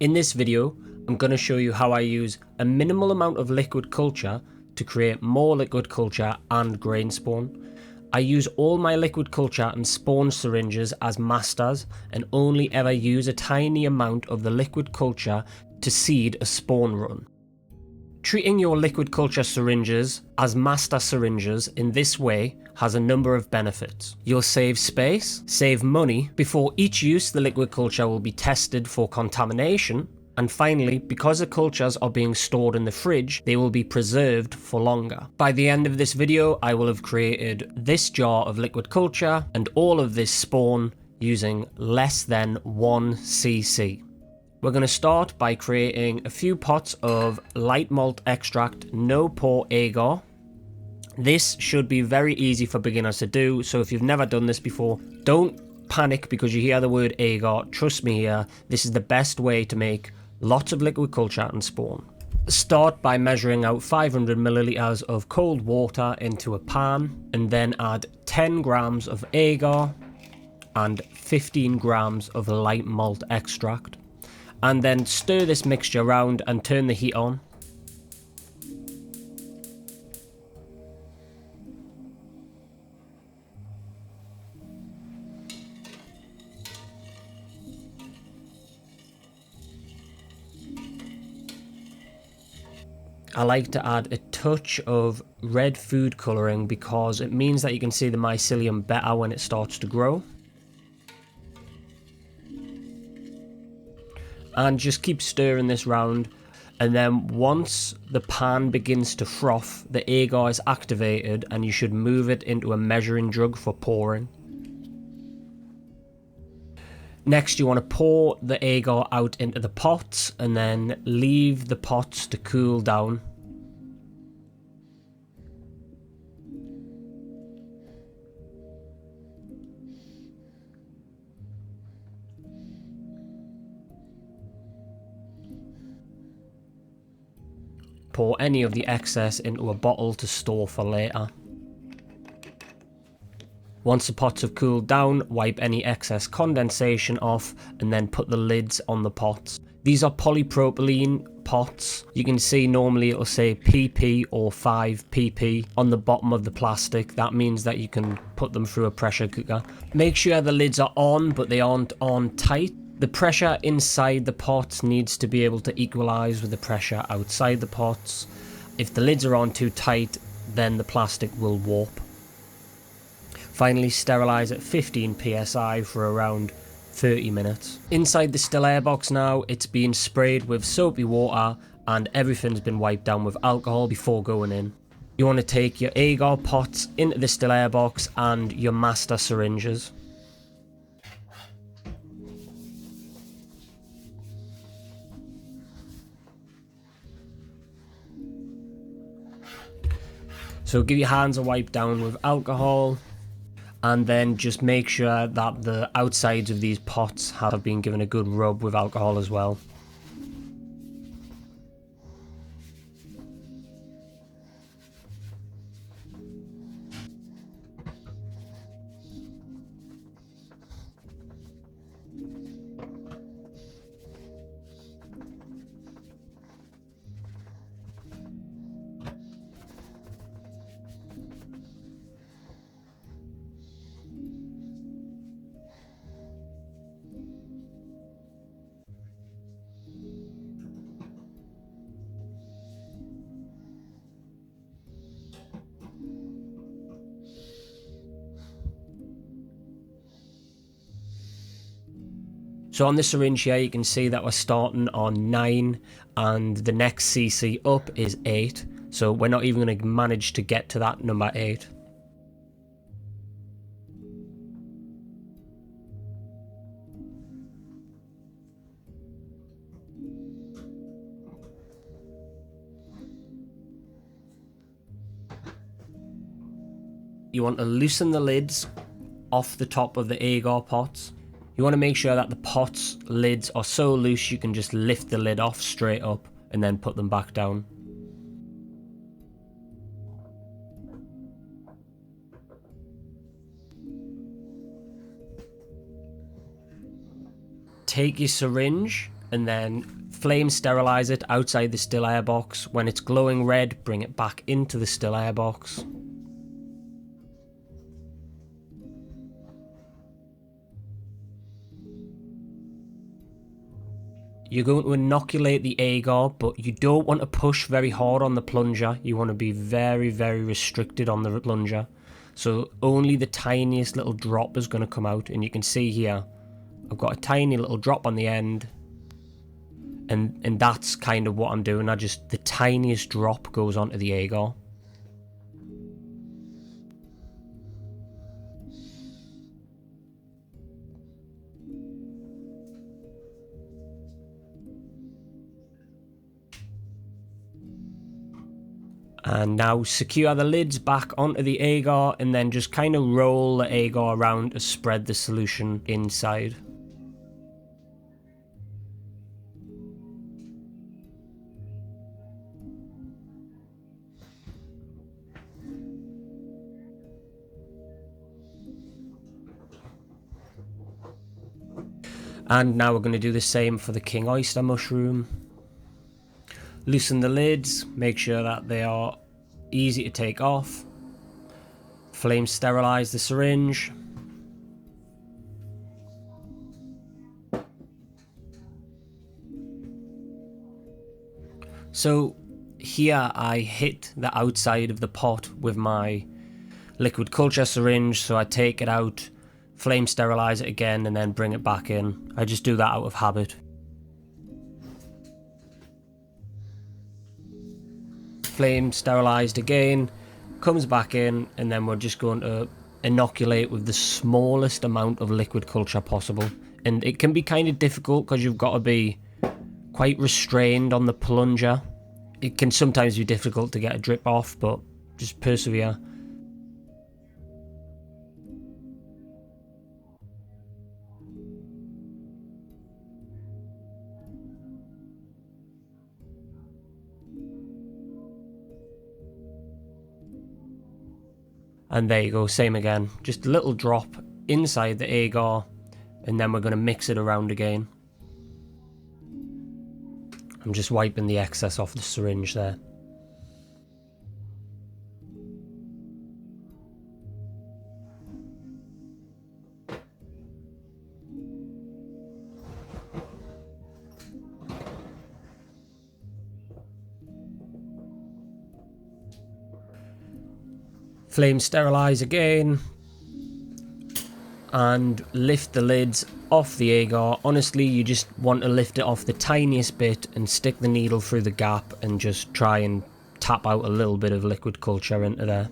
In this video, I'm going to show you how I use a minimal amount of liquid culture to create more liquid culture and grain spawn. I use all my liquid culture and spawn syringes as masters and only ever use a tiny amount of the liquid culture to seed a spawn run. Treating your liquid culture syringes as master syringes in this way has a number of benefits. You'll save space, save money. Before each use, the liquid culture will be tested for contamination. And finally, because the cultures are being stored in the fridge, they will be preserved for longer. By the end of this video, I will have created this jar of liquid culture and all of this spawn using less than 1 cc. We're going to start by creating a few pots of light malt extract, no pore agar. This should be very easy for beginners to do, so if you've never done this before, don't panic because you hear the word agar. Trust me here, this is the best way to make lots of liquid culture and spawn. Start by measuring out 500 milliliters of cold water into a pan and then add 10 grams of agar and 15 grams of light malt extract. And then stir this mixture around and turn the heat on. I like to add a touch of red food colouring because it means that you can see the mycelium better when it starts to grow. And just keep stirring this round, and then once the pan begins to froth, the agar is activated and you should move it into a measuring jug for pouring. Next, you want to pour the agar out into the pots and then leave the pots to cool down. Pour any of the excess into a bottle to store for later. Once the pots have cooled down, wipe any excess condensation off and then put the lids on the pots. These are polypropylene pots. You can see normally it'll say PP or 5 pp on the bottom of the plastic. That means that you can put them through a pressure cooker. Make sure the lids are on, but they aren't on tight. The pressure inside the pots needs to be able to equalize with the pressure outside the pots. If the lids are on too tight, then the plastic will warp. Finally, sterilize at 15 psi for around 30 minutes. Inside the still air box now, it's been sprayed with soapy water and everything's been wiped down with alcohol before going in. You want to take your agar pots into the still air box and your master syringes. So give your hands a wipe down with alcohol and then just make sure that the outsides of these pots have been given a good rub with alcohol as well. So on the syringe here, you can see that we're starting on 9 and the next cc up is 8. So we're not even going to manage to get to that number 8. You want to loosen the lids off the top of the agar pots. You want to make sure that the pot's lids are so loose you can just lift the lid off straight up and then put them back down. take your syringe and then flame sterilize it outside the still air box. When it's glowing red, bring it back into the still air box. You're going to inoculate the agar, but you don't want to push very hard on the plunger. You want to be very, very restricted on the plunger. So only the tiniest little drop is going to come out. And you can see here, I've got a tiny little drop on the end. And that's kind of what I'm doing. The tiniest drop goes onto the agar. And now secure the lids back onto the agar and then just kind of roll the agar around to spread the solution inside. And now we're going to do the same for the king oyster mushroom. Loosen the lids, make sure that they are easy to take off. Flame sterilize the syringe. So here I hit the outside of the pot with my liquid culture syringe, so I take it out, flame sterilize it again, and then bring it back in. I just do that out of habit. Flame sterilized again, comes back in, and then we're just going to inoculate with the smallest amount of liquid culture possible. And it can be kind of difficult because you've got to be quite restrained on the plunger. It can sometimes be difficult to get a drip off, but just persevere. And there you go, same again. Just a little drop inside the agar, and then we're going to mix it around again. I'm just wiping the excess off the syringe there. Flame sterilize again, and lift the lids off the agar. Honestly, you just want to lift it off the tiniest bit and stick the needle through the gap and just try and tap out a little bit of liquid culture into there.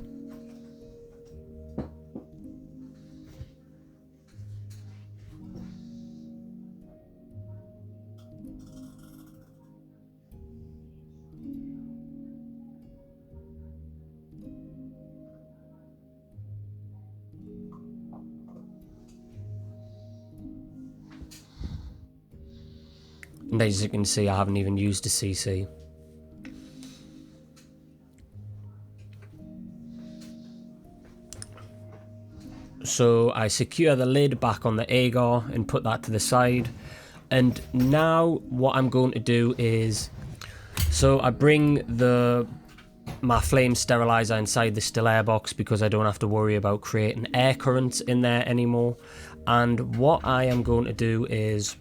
And as you can see, I haven't even used a CC. So I secure the lid back on the agar and put that to the side. And now what I'm going to do is, so I bring my flame sterilizer inside the still air box because I don't have to worry about creating air currents in there anymore. And what I am going to do is,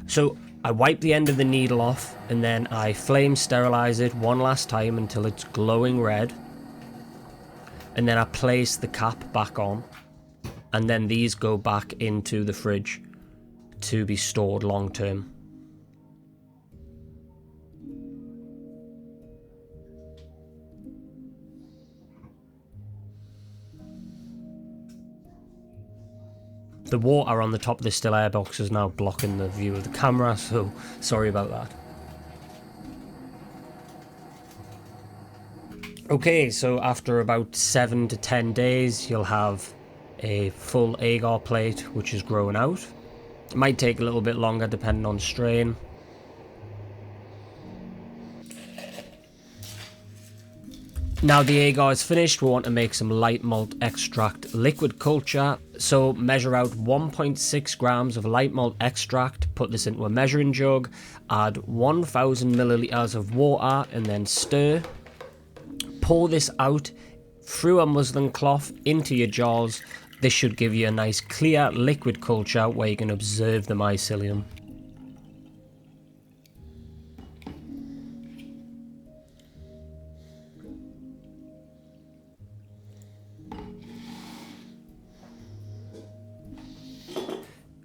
so I wipe the end of the needle off and then I flame sterilize it one last time until it's glowing red. And then I place the cap back on, and then these go back into the fridge to be stored long term. The water on the top of the still air box is now blocking the view of the camera, so sorry about that. Okay, so after about 7 to 10 days, you'll have a full agar plate which is growing out. It might take a little bit longer depending on strain. Now the agar is finished, we want to make some light malt extract liquid culture. So measure out 1.6 grams of light malt extract, put this into a measuring jug, add 1000 milliliters of water and then stir. Pour this out through a muslin cloth into your jars. This should give you a nice clear liquid culture where you can observe the mycelium.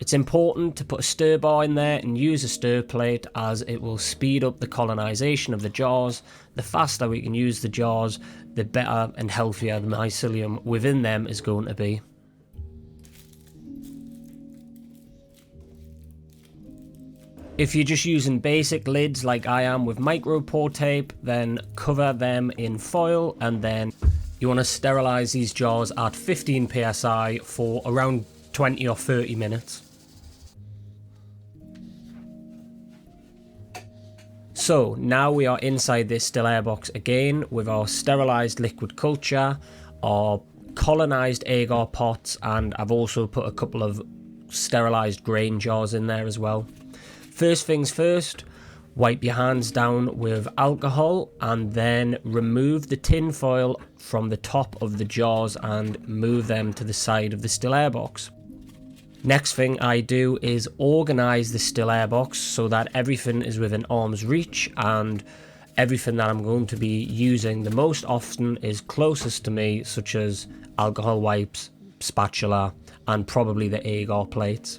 It's important to put a stir bar in there and use a stir plate, as it will speed up the colonization of the jars. The faster we can use the jars, the better and healthier the mycelium within them is going to be. If you're just using basic lids like I am with micro pour tape, then cover them in foil, and then you want to sterilize these jars at 15 psi for around 20 or 30 minutes. So now we are inside this still air box again with our sterilized liquid culture, our colonized agar pots, and I've also put a couple of sterilized grain jars in there as well. First things first, wipe your hands down with alcohol and then remove the tin foil from the top of the jars and move them to the side of the still air box. Next thing I do is organize the still air box so that everything is within arm's reach, and everything that I'm going to be using the most often is closest to me, such as alcohol wipes, spatula, and probably the agar plates.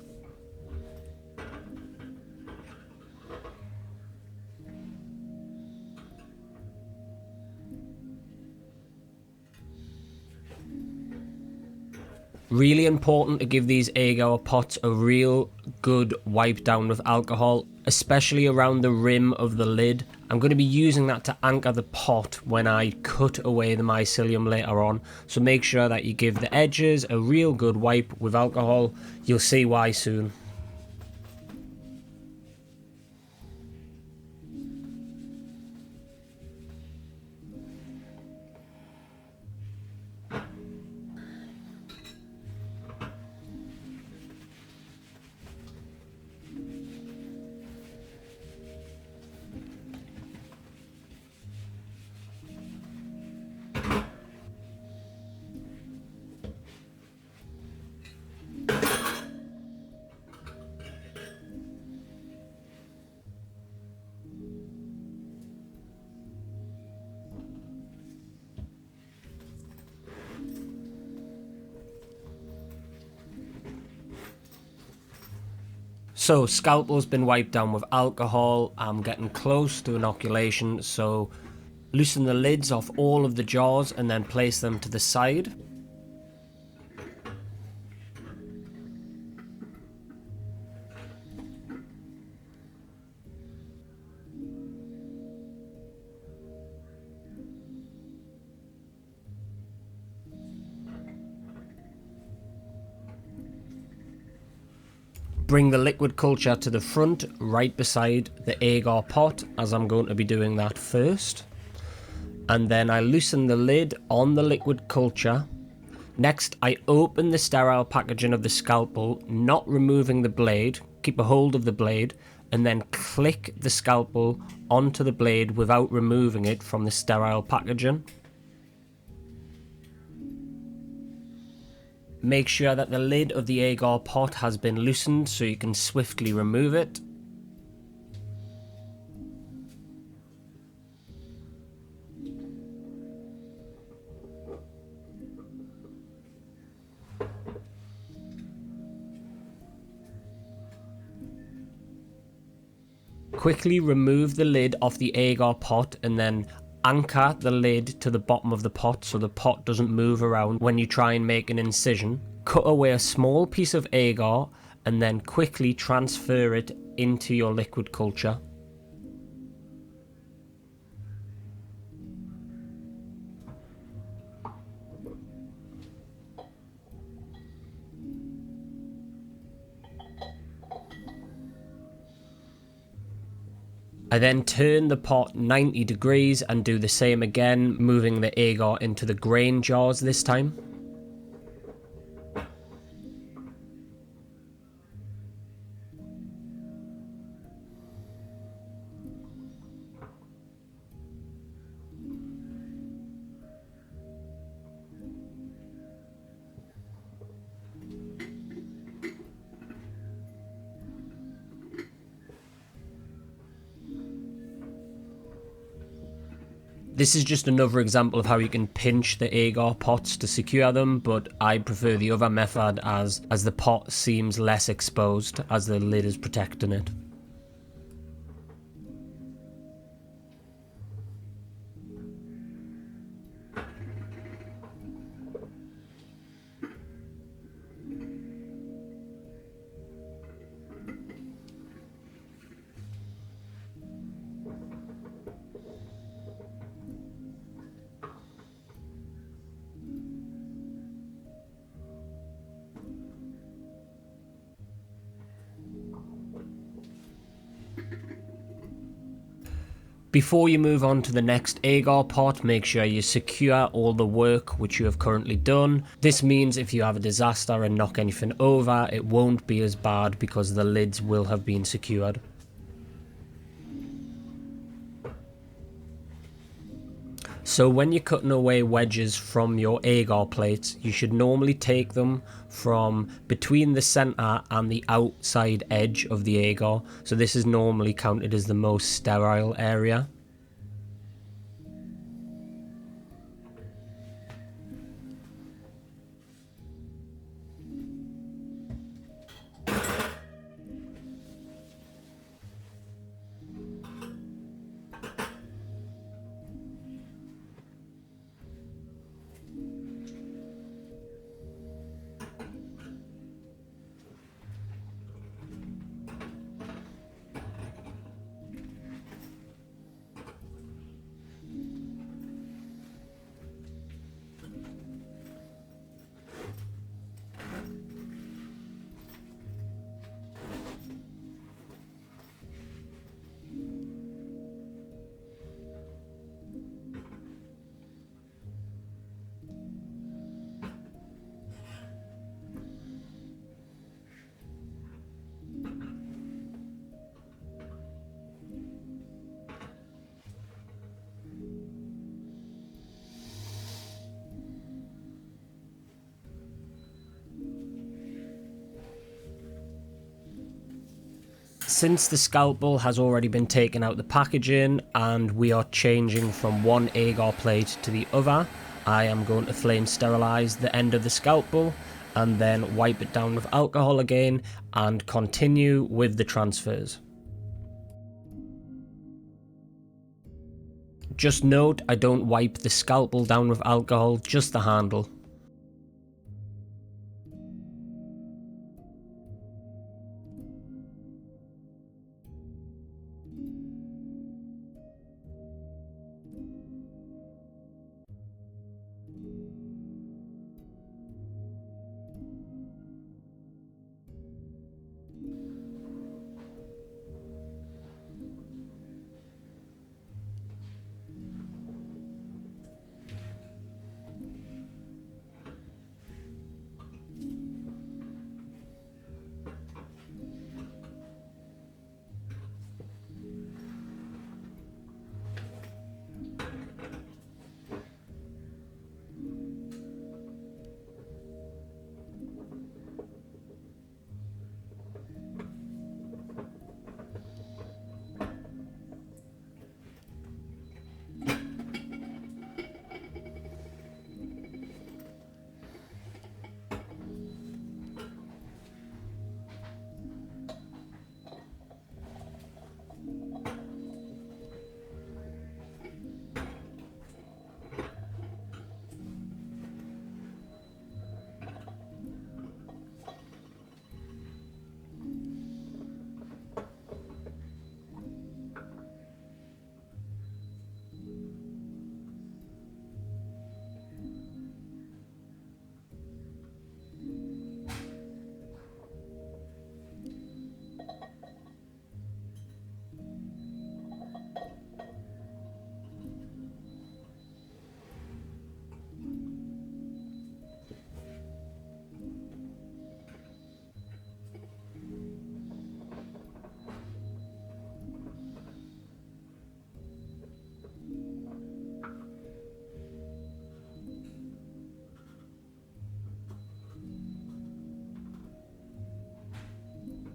Really important to give these agar pots a real good wipe down with alcohol, especially around the rim of the lid. I'm going to be using that to anchor the pot when I cut away the mycelium later on, so make sure that you give the edges a real good wipe with alcohol. You'll see why soon. So scalpel's been wiped down with alcohol. I'm getting close to inoculation, so loosen the lids off all of the jars and then place them to the side. Bring the liquid culture to the front, right beside the agar pot, as I'm going to be doing that first. And then I loosen the lid on the liquid culture. Next, I open the sterile packaging of the scalpel, not removing the blade, keep a hold of the blade, and then click the scalpel onto the blade without removing it from the sterile packaging. Make sure that the lid of the agar pot has been loosened so you can swiftly remove it. Quickly remove the lid off the agar pot and then anchor the lid to the bottom of the pot so the pot doesn't move around when you try and make an incision. Cut away a small piece of agar and then quickly transfer it into your liquid culture. I then turn the pot 90 degrees and do the same again, moving the agar into the grain jars this time. This is just another example of how you can pinch the agar pots to secure them, but I prefer the other method as the pot seems less exposed as the lid is protecting it. Before you move on to the next agar pot, make sure you secure all the work which you have currently done. This means if you have a disaster and knock anything over, it won't be as bad because the lids will have been secured. So when you're cutting away wedges from your agar plates, you should normally take them from between the centre and the outside edge of the agar. So this is normally counted as the most sterile area. Since the scalpel has already been taken out the packaging and we are changing from one agar plate to the other, I am going to flame sterilise the end of the scalpel and then wipe it down with alcohol again and continue with the transfers. Just note, I don't wipe the scalpel down with alcohol, just the handle.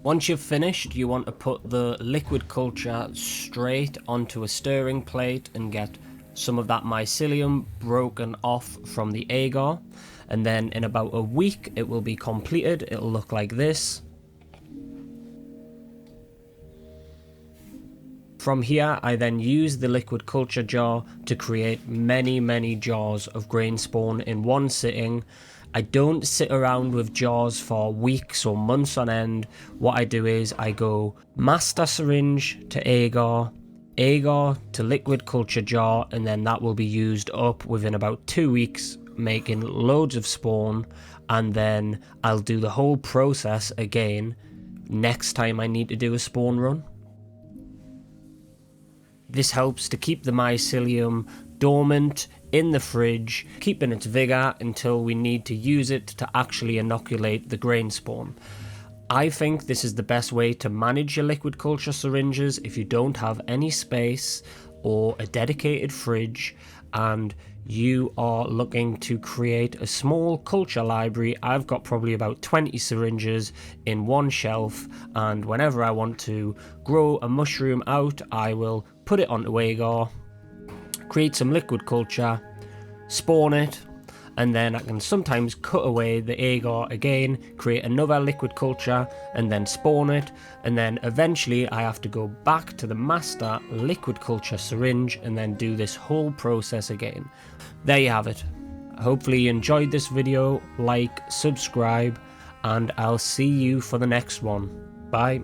Once you've finished, you want to put the liquid culture straight onto a stirring plate and get some of that mycelium broken off from the agar, and then in about a week it will be completed. It'll look like this. From here, I then use the liquid culture jar to create many jars of grain spawn in one sitting. I don't sit around with jars for weeks or months on end. What I do is I go master syringe to agar, agar to liquid culture jar, and then that will be used up within about 2 weeks, making loads of spawn, and then I'll do the whole process again next time I need to do a spawn run. This helps to keep the mycelium dormant in the fridge, keeping its vigour until we need to use it to actually inoculate the grain spawn. I think this is the best way to manage your liquid culture syringes if you don't have any space or a dedicated fridge and you are looking to create a small culture library. I've got probably about 20 syringes in one shelf, and whenever I want to grow a mushroom out, I will put it onto agar, create some liquid culture, spawn it, and then I can sometimes cut away the agar again, create another liquid culture, and then spawn it, and then eventually I have to go back to the master liquid culture syringe and then do this whole process again. There you have it. Hopefully you enjoyed this video, like, subscribe, and I'll see you for the next one. Bye.